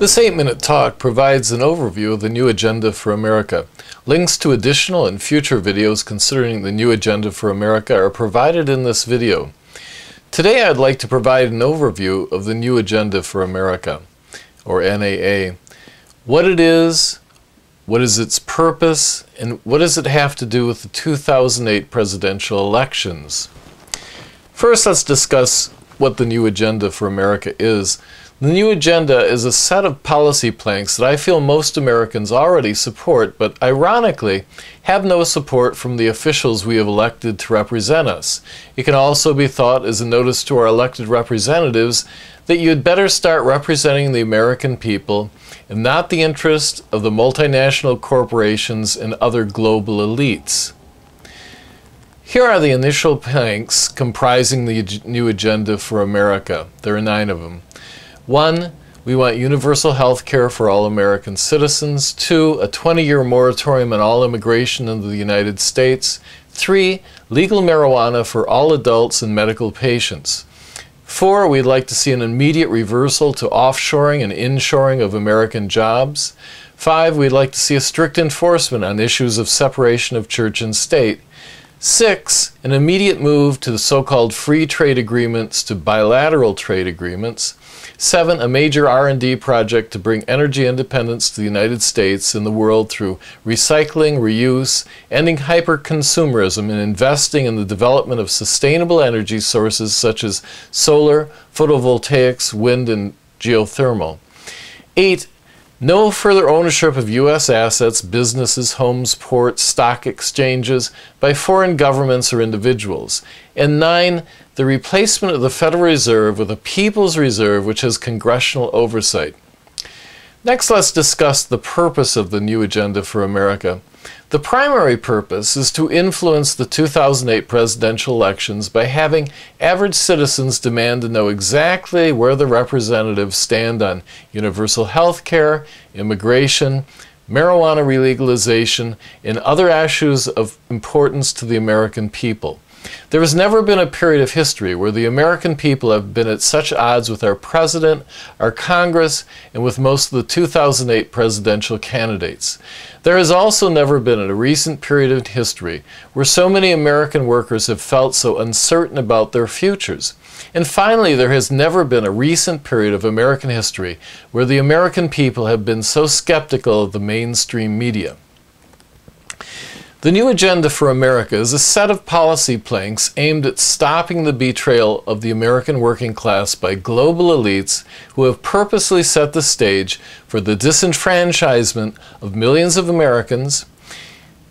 This 8-minute talk provides an overview of the new agenda for America. Links to additional and future videos concerning the new agenda for America are provided in this video. Today I'd like to provide an overview of the new agenda for America, or NAA. What it is, what is its purpose, and what does it have to do with the 2008 presidential elections? First, let's discuss what the new agenda for America is. The new agenda is a set of policy planks that I feel most Americans already support, but ironically have no support from the officials we have elected to represent us. It can also be thought as a notice to our elected representatives that you had better start representing the American people and not the interest of the multinational corporations and other global elites. Here are the initial planks comprising the new agenda for America. There are 9 of them. 1. We want universal health care for all American citizens. 2. A 20-year moratorium on all immigration into the United States. 3. Legal marijuana for all adults and medical patients. 4. We'd like to see an immediate reversal to offshoring and inshoring of American jobs. 5. We'd like to see a strict enforcement on issues of separation of church and state. 6. An immediate move to the so-called free trade agreements to bilateral trade agreements. 7. A major R&D project to bring energy independence to the United States and the world through recycling, reuse, ending hyper-consumerism, and investing in the development of sustainable energy sources such as solar, photovoltaics, wind, and geothermal. 8. No further ownership of U.S. assets, businesses, homes, ports, stock exchanges by foreign governments or individuals. And 9. The replacement of the Federal Reserve with a People's Reserve which has congressional oversight. Next, let's discuss the purpose of the new agenda for America. The primary purpose is to influence the 2008 presidential elections by having average citizens demand to know exactly where the representatives stand on universal health care, immigration, marijuana relegalization, and other issues of importance to the American people. There has never been a period of history where the American people have been at such odds with our president, our Congress, and with most of the 2008 presidential candidates. There has also never been a recent period of history where so many American workers have felt so uncertain about their futures. And finally, there has never been a recent period of American history where the American people have been so skeptical of the mainstream media. The new agenda for America is a set of policy planks aimed at stopping the betrayal of the American working class by global elites who have purposely set the stage for the disenfranchisement of millions of Americans.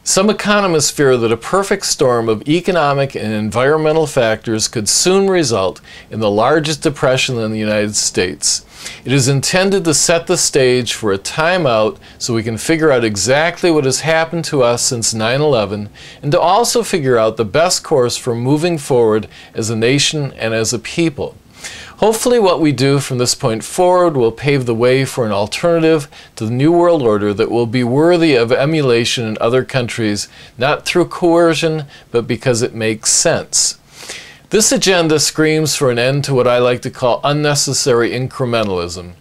Some economists fear that a perfect storm of economic and environmental factors could soon result in the largest depression in the United States. It is intended to set the stage for a timeout so we can figure out exactly what has happened to us since 9/11 and to also figure out the best course for moving forward as a nation and as a people. Hopefully what we do from this point forward will pave the way for an alternative to the New World Order that will be worthy of emulation in other countries, not through coercion, but because it makes sense. This agenda screams for an end to what I like to call unnecessary incrementalism.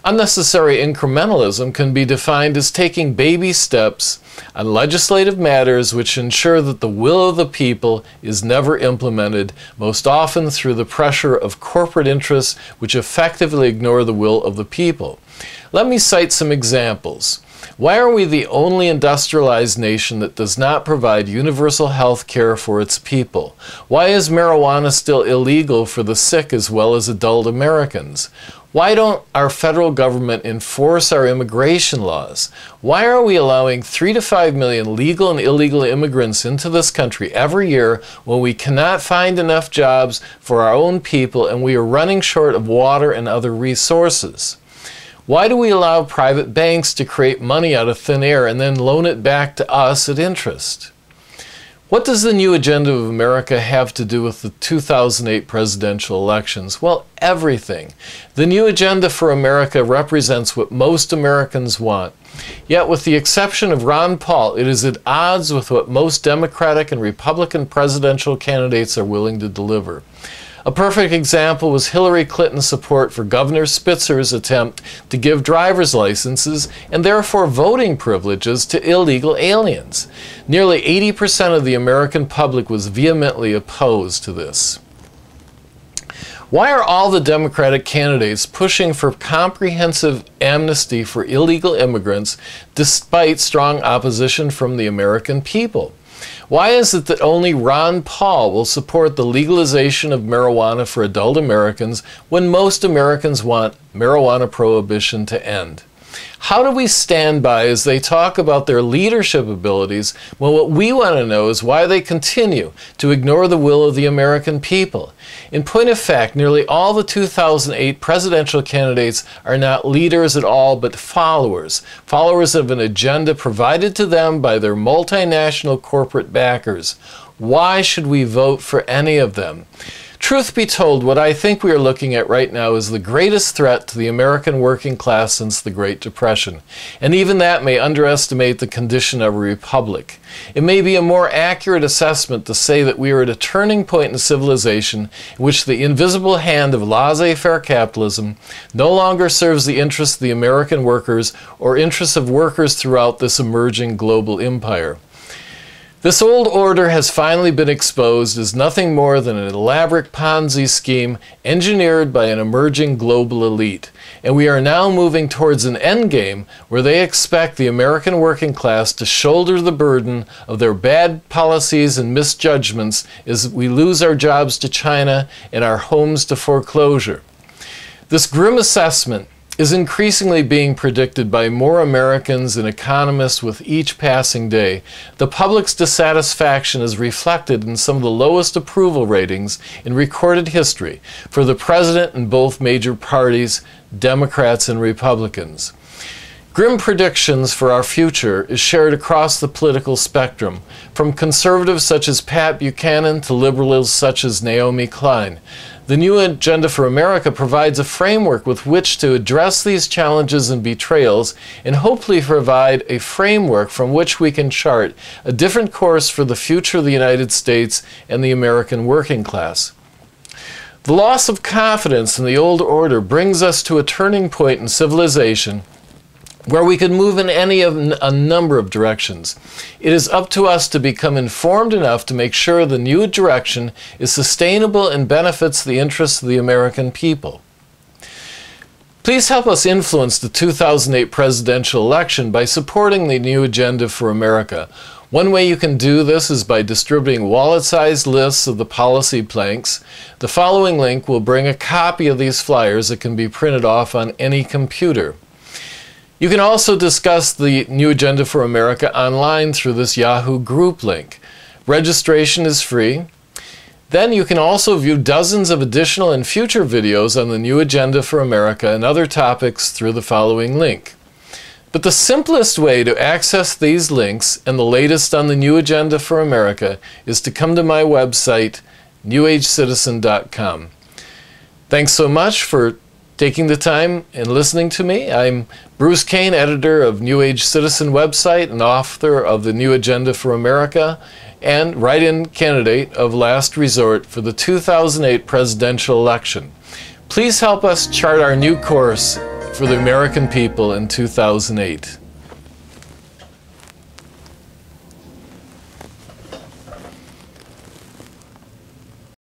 Unnecessary incrementalism can be defined as taking baby steps on legislative matters which ensure that the will of the people is never implemented, most often through the pressure of corporate interests which effectively ignore the will of the people. Let me cite some examples. Why are we the only industrialized nation that does not provide universal health care for its people? Why is marijuana still illegal for the sick as well as adult Americans? Why don't our federal government enforce our immigration laws? Why are we allowing 3 to 5 million legal and illegal immigrants into this country every year when we cannot find enough jobs for our own people and we are running short of water and other resources? Why do we allow private banks to create money out of thin air and then loan it back to us at interest? What does the new agenda of America have to do with the 2008 presidential elections? Well, everything. The new agenda for America represents what most Americans want. Yet, with the exception of Ron Paul, it is at odds with what most Democratic and Republican presidential candidates are willing to deliver. A perfect example was Hillary Clinton's support for Governor Spitzer's attempt to give driver's licenses and therefore voting privileges to illegal aliens. Nearly 80% of the American public was vehemently opposed to this. Why are all the Democratic candidates pushing for comprehensive amnesty for illegal immigrants despite strong opposition from the American people? Why is it that only Ron Paul will support the legalization of marijuana for adult Americans when most Americans want marijuana prohibition to end? How do we stand by as they talk about their leadership abilities when what we want to know is why they continue to ignore the will of the American people? In point of fact, nearly all the 2008 presidential candidates are not leaders at all, but followers. Followers of an agenda provided to them by their multinational corporate backers. Why should we vote for any of them? Truth be told, what I think we are looking at right now is the greatest threat to the American working class since the Great Depression. And even that may underestimate the condition of a republic. It may be a more accurate assessment to say that we are at a turning point in civilization in which the invisible hand of laissez-faire capitalism no longer serves the interests of the American workers or interests of workers throughout this emerging global empire. This old order has finally been exposed as nothing more than an elaborate Ponzi scheme engineered by an emerging global elite. And we are now moving towards an endgame where they expect the American working class to shoulder the burden of their bad policies and misjudgments as we lose our jobs to China and our homes to foreclosure. This grim assessment is increasingly being predicted by more Americans and economists with each passing day. The public's dissatisfaction is reflected in some of the lowest approval ratings in recorded history for the president in both major parties, Democrats and Republicans. Grim predictions for our future is shared across the political spectrum, from conservatives such as Pat Buchanan to liberals such as Naomi Klein. The New Agenda for America provides a framework with which to address these challenges and betrayals and hopefully provide a framework from which we can chart a different course for the future of the United States and the American working class. The loss of confidence in the old order brings us to a turning point in civilization where we could move in a number of directions. It is up to us to become informed enough to make sure the new direction is sustainable and benefits the interests of the American people. Please help us influence the 2008 presidential election by supporting the New Agenda for America. One way you can do this is by distributing wallet-sized lists of the policy planks. The following link will bring a copy of these flyers that can be printed off on any computer. You can also discuss the New Agenda for America online through this Yahoo group link. Registration is free. Then you can also view dozens of additional and future videos on the New Agenda for America and other topics through the following link. But the simplest way to access these links and the latest on the New Agenda for America is to come to my website, newagecitizen.com. Thanks so much for taking the time and listening to me. I'm Bruce Kane, editor of New Age Citizen website and author of the New Agenda for America and write-in candidate of last resort for the 2008 presidential election. Please help us chart our new course for the American people in 2008.